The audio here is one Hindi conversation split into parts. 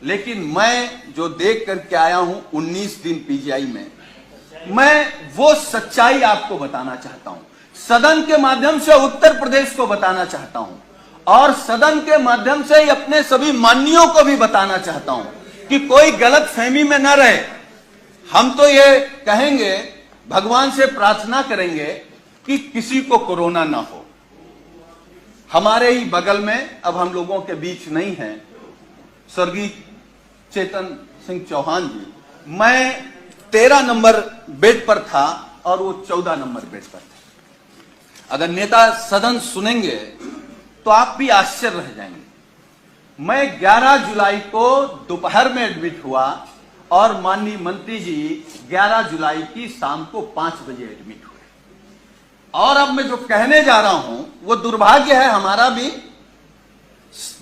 लेकिन मैं जो देख करके आया हूं 19 दिन पीजीआई में, मैं वो सच्चाई आपको बताना चाहता हूं, सदन के माध्यम से उत्तर प्रदेश को बताना चाहता हूं और सदन के माध्यम से अपने सभी माननीयों को भी बताना चाहता हूं कि कोई गलत फहमी में न रहे। हम तो ये कहेंगे, भगवान से प्रार्थना करेंगे कि किसी को कोरोना ना हो। हमारे ही बगल में, अब हम लोगों के बीच नहीं है, स्वर्गीय चेतन सिंह चौहान जी, मैं 13 नंबर बेड पर था और वो 14 नंबर बेड पर थे। अगर नेता सदन सुनेंगे तो आप भी आश्चर्य रह जाएंगे। मैं 11 जुलाई को दोपहर में एडमिट हुआ और माननीय मंत्री जी 11 जुलाई की शाम को 5 बजे एडमिट हुए। और अब मैं जो कहने जा रहा हूं वो दुर्भाग्य है हमारा भी,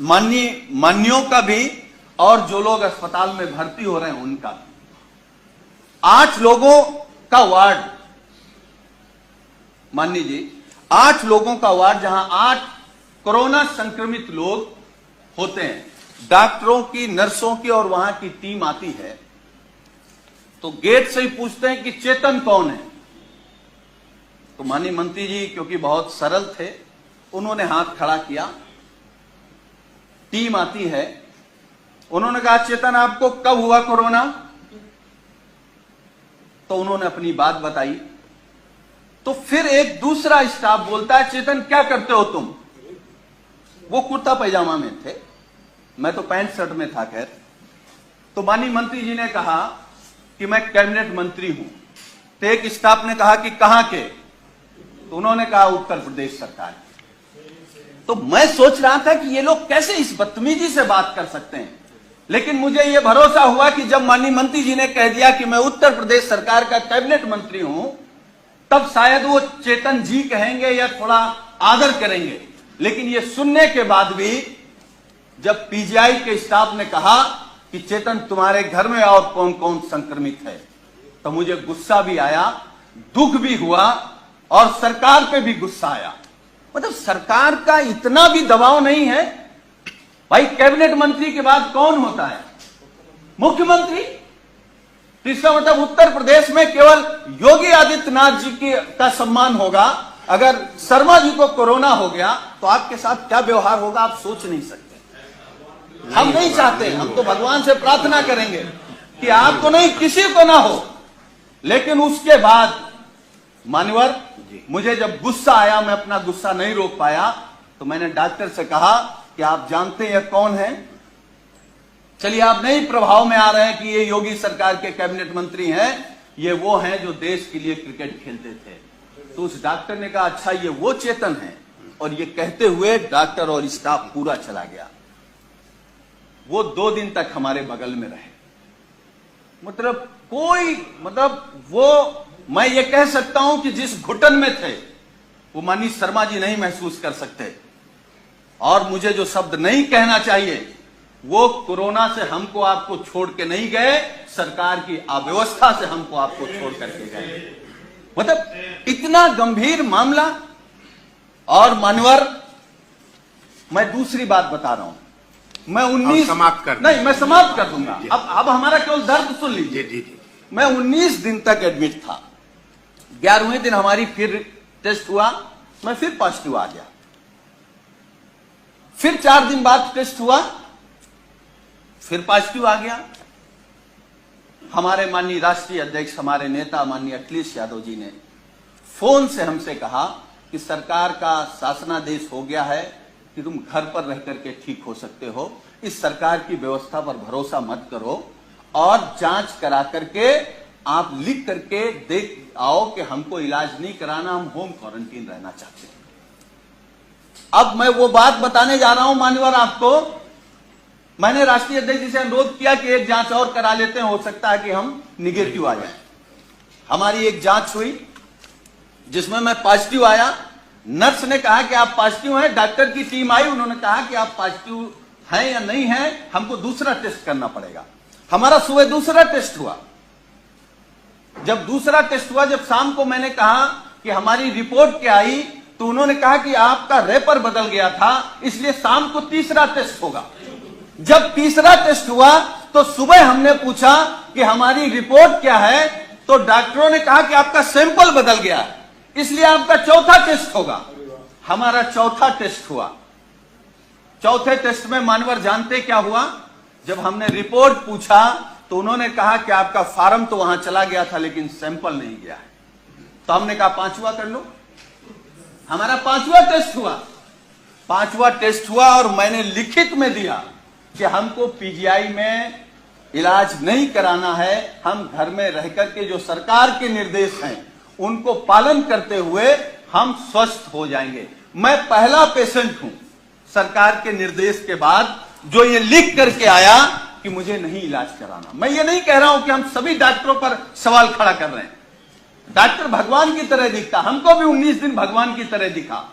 माननीयों का भी, और जो लोग अस्पताल में भर्ती हो रहे हैं उनका भी। 8 लोगों का वार्ड, माननीय जी, 8 लोगों का वार्ड, जहां 8 कोरोना संक्रमित लोग होते हैं। डॉक्टरों की, नर्सों की और वहां की टीम आती है तो गेट से ही पूछते हैं कि चेतन कौन है। तो माननीय मंत्री जी क्योंकि बहुत सरल थे, उन्होंने हाथ खड़ा किया। टीम आती है, उन्होंने कहा चेतन आपको कब हुआ कोरोना? तो उन्होंने अपनी बात बताई। तो फिर एक दूसरा स्टाफ बोलता है चेतन क्या करते हो तुम? वो कुर्ता पैजामा में थे, मैं तो पैंट शर्ट में था। खैर, तो माननीय मंत्री जी ने कहा कि मैं कैबिनेट मंत्री हूं। तो एक स्टाफ ने कहा कि कहां के? तो उन्होंने कहा उत्तर प्रदेश सरकार। तो मैं सोच रहा था कि ये लोग कैसे इस बदतमीजी से बात कर सकते हैं, लेकिन मुझे यह भरोसा हुआ कि जब माननीय मंत्री जी ने कह दिया कि मैं उत्तर प्रदेश सरकार का कैबिनेट मंत्री हूं, तब शायद वो चेतन जी कहेंगे या थोड़ा आदर करेंगे। लेकिन ये सुनने के बाद भी जब पीजीआई के स्टाफ ने कहा कि चेतन तुम्हारे घर में और कौन कौन संक्रमित है, तो मुझे गुस्सा भी आया, दुख भी हुआ और सरकार पे भी गुस्सा आया। मतलब सरकार का इतना भी दबाव नहीं है भाई। कैबिनेट मंत्री के बाद कौन होता है? मुख्यमंत्री। तो इसका मतलब उत्तर प्रदेश में केवल योगी आदित्यनाथ जी का सम्मान होगा। अगर शर्मा जी को कोरोना हो गया तो आपके साथ क्या व्यवहार होगा आप सोच नहीं सकते। हम नहीं चाहते, हम तो भगवान से प्रार्थना करेंगे कि आपको नहीं, किसी को ना हो। लेकिन उसके बाद मान्यवर, मुझे जब गुस्सा आया, मैं अपना गुस्सा नहीं रोक पाया, तो मैंने डॉक्टर से कहा कि आप जानते हैं कौन है? चलिए आप नहीं प्रभाव में आ रहे हैं कि ये योगी सरकार के कैबिनेट मंत्री हैं, ये वो हैं जो देश के लिए क्रिकेट खेलते थे। तो उस डॉक्टर ने कहा अच्छा ये वो चेतन है, और ये कहते हुए डॉक्टर और स्टाफ पूरा चला गया। वो 2 दिन तक हमारे बगल में रहे। वो मैं ये कह सकता हूं कि जिस घुटन में थे वो माननीय शर्मा जी नहीं महसूस कर सकते। और मुझे जो शब्द नहीं कहना चाहिए, वो कोरोना से हमको आपको छोड़ के नहीं गए, सरकार की अव्यवस्था से हमको आपको छोड़ करके गए। मतलब इतना गंभीर मामला। और मान्यवर, मैं दूसरी बात बता रहा हूं, मैं 19 समाप्त कर नहीं, मैं समाप्त कर दूंगा। अब हमारा केवल दर्द सुन लीजिए। जी। मैं 19 दिन तक एडमिट था। 11वें दिन हमारी फिर टेस्ट हुआ, मैं फिर पॉजिटिव आ गया। फिर 4 दिन बाद टेस्ट हुआ, फिर पॉजिटिव आ गया। हमारे माननीय राष्ट्रीय अध्यक्ष, हमारे नेता माननीय अखिलेश यादव जी ने फोन से हमसे कहा कि सरकार का शासनादेश हो गया है कि तुम घर पर रह करके ठीक हो सकते हो, इस सरकार की व्यवस्था पर भरोसा मत करो और जांच करा करके आप लिख करके देख आओ कि हमको इलाज नहीं कराना, हम होम क्वारंटीन रहना चाहते हैं। अब मैं वो बात बताने जा रहा हूं मान्यवर आपको। मैंने राष्ट्रीय अध्यक्ष जी से अनुरोध किया कि एक जांच और करा लेते हैं, हो सकता है कि हम निगेटिव आ जाए। हमारी एक जांच हुई जिसमें मैं पॉजिटिव आया। नर्स ने कहा कि आप पॉजिटिव हैं, डॉक्टर की टीम आई, उन्होंने कहा कि आप पॉजिटिव हैं या नहीं हैं, हमको दूसरा टेस्ट करना पड़ेगा। हमारा सुबह दूसरा टेस्ट हुआ। जब दूसरा टेस्ट हुआ, जब शाम को मैंने कहा कि हमारी रिपोर्ट क्या आई, तो उन्होंने कहा कि आपका रेपर बदल गया था, इसलिए शाम को तीसरा टेस्ट होगा। जब तीसरा टेस्ट हुआ तो सुबह हमने पूछा कि हमारी रिपोर्ट क्या है, तो डॉक्टरों ने कहा कि आपका सैंपल बदल गया है, इसलिए आपका चौथा टेस्ट होगा। हमारा चौथा टेस्ट हुआ। चौथे टेस्ट में मानवर जानते क्या हुआ? जब हमने रिपोर्ट पूछा तो उन्होंने कहा कि आपका फार्म तो वहां चला गया था लेकिन सैंपल नहीं गया है। तो हमने कहा पांचवा कर लो। हमारा पांचवा टेस्ट हुआ। पांचवा टेस्ट हुआ और मैंने लिखित में दिया कि हमको पीजीआई में इलाज नहीं कराना है, हम घर में रहकर के जो सरकार के निर्देश हैं उनको पालन करते हुए हम स्वस्थ हो जाएंगे। मैं पहला पेशेंट हूं सरकार के निर्देश के बाद जो ये लिख करके आया कि मुझे नहीं इलाज कराना। मैं ये नहीं कह रहा हूं कि हम सभी डॉक्टरों पर सवाल खड़ा कर रहे हैं। डॉक्टर भगवान की तरह दिखता, हमको भी 19 दिन भगवान की तरह दिखा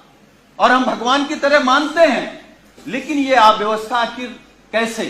और हम भगवान की तरह मानते हैं, लेकिन ये अव्यवस्था आखिर कैसे?